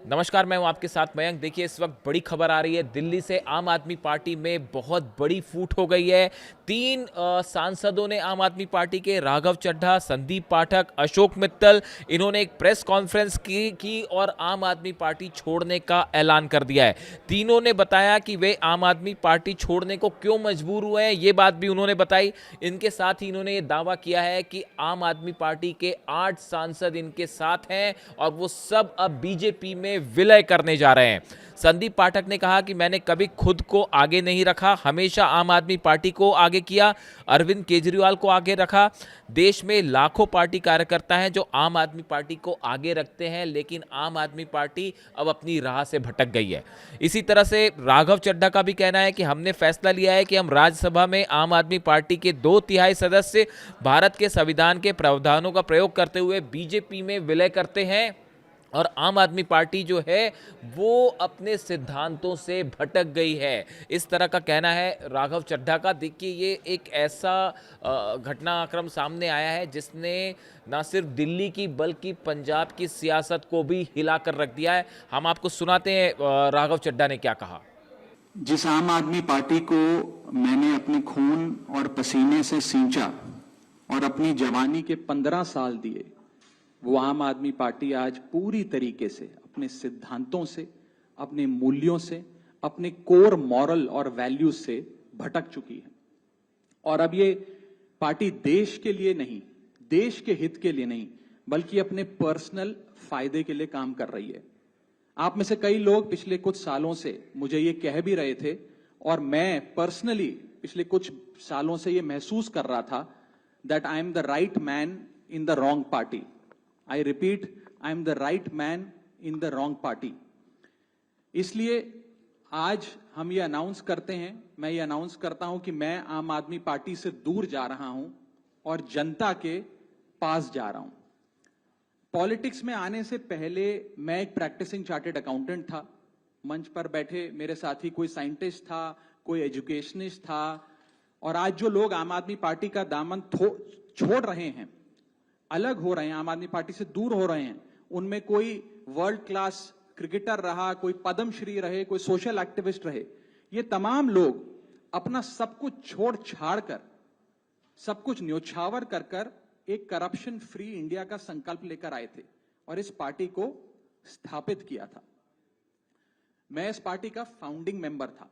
नमस्कार, मैं हूं आपके साथ मयंक। देखिए, इस वक्त बड़ी खबर आ रही है दिल्ली से। आम आदमी पार्टी में बहुत बड़ी फूट हो गई है। तीन सांसदों ने आम आदमी पार्टी के, राघव चड्ढा, संदीप पाठक, अशोक मित्तल, इन्होंने एक प्रेस कॉन्फ्रेंस की और आम आदमी पार्टी छोड़ने का ऐलान कर दिया है। तीनों ने बताया कि वे आम आदमी पार्टी छोड़ने को क्यों मजबूर हुए हैं, ये बात भी उन्होंने बताई। इनके साथ ही इन्होंने ये दावा किया है कि आम आदमी पार्टी के 8 सांसद इनके साथ हैं और वो सब अब बीजेपी में विलय करने जा रहे हैं। संदीप पाठक ने कहा कि मैंने कभी खुद को आगे नहीं रखा, हमेशा आम आदमी पार्टी को आगे किया, अरविंद केजरीवाल को आगे रखा। देश में लाखों पार्टी कार्यकर्ता हैं जो आम आदमी पार्टी को आगे रखते हैं, लेकिन आम आदमी पार्टी अब अपनी राह से भटक गई है। इसी तरह से राघव चड्ढा का भी कहना है कि हमने फैसला लिया है कि हम राज्यसभा में आम आदमी पार्टी के 2/3 सदस्य भारत के संविधान के प्रावधानों का प्रयोग करते हुए बीजेपी में विलय करते हैं और आम आदमी पार्टी जो है वो अपने सिद्धांतों से भटक गई है। इस तरह का कहना है राघव चड्ढा का। देखिए, ये एक ऐसा घटनाक्रम सामने आया है जिसने ना सिर्फ दिल्ली की बल्कि पंजाब की सियासत को भी हिलाकर रख दिया है। हम आपको सुनाते हैं राघव चड्ढा ने क्या कहा। जिस आम आदमी पार्टी को मैंने अपने खून और पसीने से सींचा और अपनी जवानी के 15 साल दिए, वो आम आदमी पार्टी आज पूरी तरीके से अपने सिद्धांतों से, अपने मूल्यों से, अपने कोर मॉरल और वैल्यूज से भटक चुकी है। और अब ये पार्टी देश के लिए नहीं, देश के हित के लिए नहीं, बल्कि अपने पर्सनल फायदे के लिए काम कर रही है। आप में से कई लोग पिछले कुछ सालों से मुझे ये कह भी रहे थे और मैं पर्सनली पिछले कुछ सालों से ये महसूस कर रहा था that I am the right man in the wrong party. I repeat, I am the right man in the wrong party. इसलिए आज हम ये अनाउंस करते हैं, मैं ये अनाउंस करता हूं कि मैं आम आदमी पार्टी से दूर जा रहा हूं और जनता के पास जा रहा हूं। पॉलिटिक्स में आने से पहले मैं एक प्रैक्टिसिंग चार्टर्ड अकाउंटेंट था। मंच पर बैठे मेरे साथी कोई साइंटिस्ट था, कोई एजुकेशनिस्ट था, और आज जो लोग आम आदमी पार्टी का दामन छोड़ रहे हैं, अलग हो रहे हैं, आम आदमी पार्टी से दूर हो रहे हैं, उनमें कोई वर्ल्ड क्लास क्रिकेटर रहा, कोई पद्मश्री रहे, कोई सोशल एक्टिविस्ट रहे। ये तमाम लोग अपना सब कुछ छोड़ छाड़ कर, सब कुछ न्योछावर कर कर एक करप्शन फ्री इंडिया का संकल्प लेकर आए थे और इस पार्टी को स्थापित किया था। मैं इस पार्टी का फाउंडिंग मेंबर था।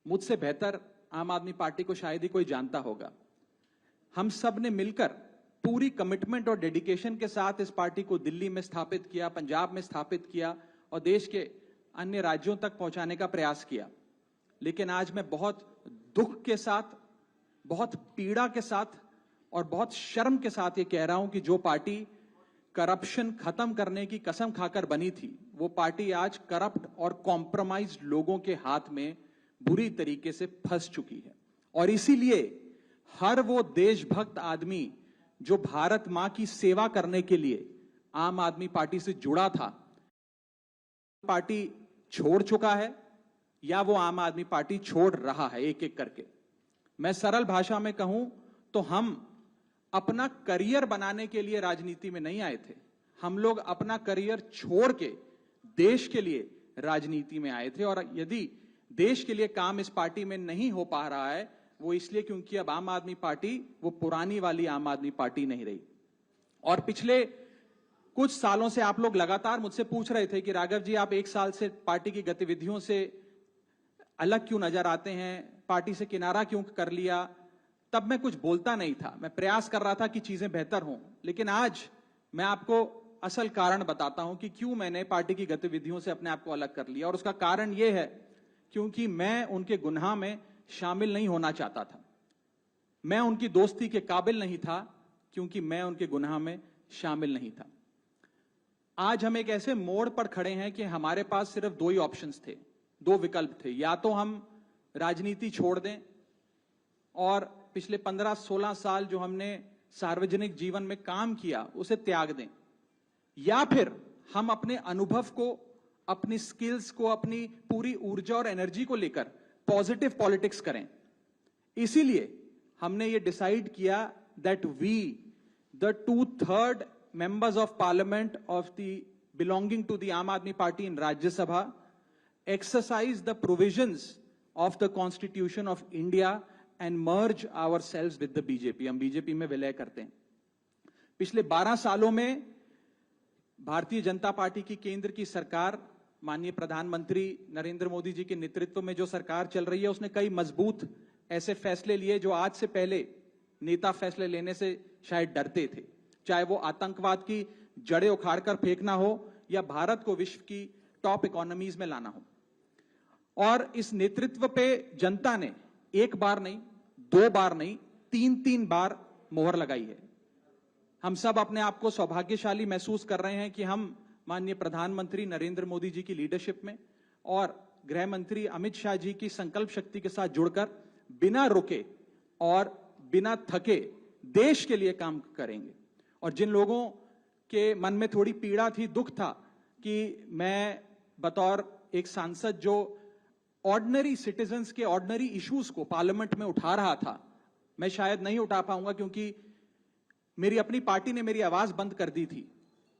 मुझसे बेहतर आम आदमी पार्टी को शायद ही कोई जानता होगा। हम सब ने मिलकर पूरी कमिटमेंट और डेडिकेशन के साथ इस पार्टी को दिल्ली में स्थापित किया, पंजाब में स्थापित किया और देश के अन्य राज्यों तक पहुंचाने का प्रयास किया। लेकिन आज मैं बहुत दुख के साथ, बहुत पीड़ा के साथ और बहुत शर्म के साथ ये कह रहा हूं कि जो पार्टी करप्शन खत्म करने की कसम खाकर बनी थी, वो पार्टी आज करप्ट और कॉम्प्रोमाइज्ड लोगों के हाथ में बुरी तरीके से फंस चुकी है। और इसीलिए हर वो देशभक्त आदमी जो भारत मां की सेवा करने के लिए आम आदमी पार्टी से जुड़ा था, पार्टी छोड़ चुका है या वो आम आदमी पार्टी छोड़ रहा है एक एक करके। मैं सरल भाषा में कहूं तो हम अपना करियर बनाने के लिए राजनीति में नहीं आए थे। हम लोग अपना करियर छोड़ के देश के लिए राजनीति में आए थे। और यदि देश के लिए काम इस पार्टी में नहीं हो पा रहा है, वो इसलिए क्योंकि अब आम आदमी पार्टी वो पुरानी वाली आम आदमी पार्टी नहीं रही। और पिछले कुछ सालों से आप लोग लगातार मुझसे पूछ रहे थे कि राघव जी, आप 1 साल से पार्टी की गतिविधियों से अलग क्यों नजर आते हैं, पार्टी से किनारा क्यों कर लिया। तब मैं कुछ बोलता नहीं था, मैं प्रयास कर रहा था कि चीजें बेहतर हों। लेकिन आज मैं आपको असल कारण बताता हूं कि क्यों मैंने पार्टी की गतिविधियों से अपने आप को अलग कर लिया। और उसका कारण यह है क्योंकि मैं उनके गुनाह में शामिल नहीं होना चाहता था। मैं उनकी दोस्ती के काबिल नहीं था क्योंकि मैं उनके गुनाह में शामिल नहीं था। आज हम एक ऐसे मोड़ पर खड़े हैं कि हमारे पास सिर्फ 2 ही ऑप्शंस थे, 2 विकल्प थे। या तो हम राजनीति छोड़ दें और पिछले 15-16 साल जो हमने सार्वजनिक जीवन में काम किया उसे त्याग दें, या फिर हम अपने अनुभव को, अपनी स्किल्स को, अपनी पूरी ऊर्जा और एनर्जी को लेकर पॉजिटिव पॉलिटिक्स करें। इसीलिए हमने ये डिसाइड किया that we, the 2/3 members of parliament of the belonging to the Aam Aadmi Party in Rajya Sabha exercise the provisions of the Constitution of India and merge ourselves with the BJP. हम BJP में विलय करते हैं। पिछले 12 सालों में Bharatiya Janata party की केंद्र की सरकार, माननीय प्रधानमंत्री नरेंद्र मोदी जी के नेतृत्व में जो सरकार चल रही है, उसने कई मजबूत ऐसे फैसले लिए जो आज से पहले नेता फैसले लेने से शायद डरते थे। चाहे वो आतंकवाद की जड़ें उखाड़कर फेंकना हो या भारत को विश्व की टॉप इकोनॉमीज में लाना हो। और इस नेतृत्व पे जनता ने एक बार नहीं, 2 बार नहीं, 3 बार मोहर लगाई है। हम सब अपने आप को सौभाग्यशाली महसूस कर रहे हैं कि हम माननीय प्रधानमंत्री नरेंद्र मोदी जी की लीडरशिप में और गृह मंत्री अमित शाह जी की संकल्प शक्ति के साथ जुड़कर बिना रुके और बिना थके देश के लिए काम करेंगे। और जिन लोगों के मन में थोड़ी पीड़ा थी, दुख था कि मैं बतौर एक सांसद जो ऑर्डिनरी सिटीजन्स के ऑर्डिनरी इश्यूज को पार्लियामेंट में उठा रहा था, मैं शायद नहीं उठा पाऊंगा क्योंकि मेरी अपनी पार्टी ने मेरी आवाज बंद कर दी थी।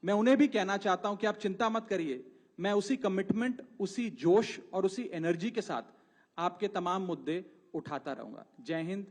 मैं उन्हें भी कहना चाहता हूं कि आप चिंता मत करिए, मैं उसी कमिटमेंट, उसी जोश और उसी एनर्जी के साथ आपके तमाम मुद्दे उठाता रहूंगा। जय हिंद।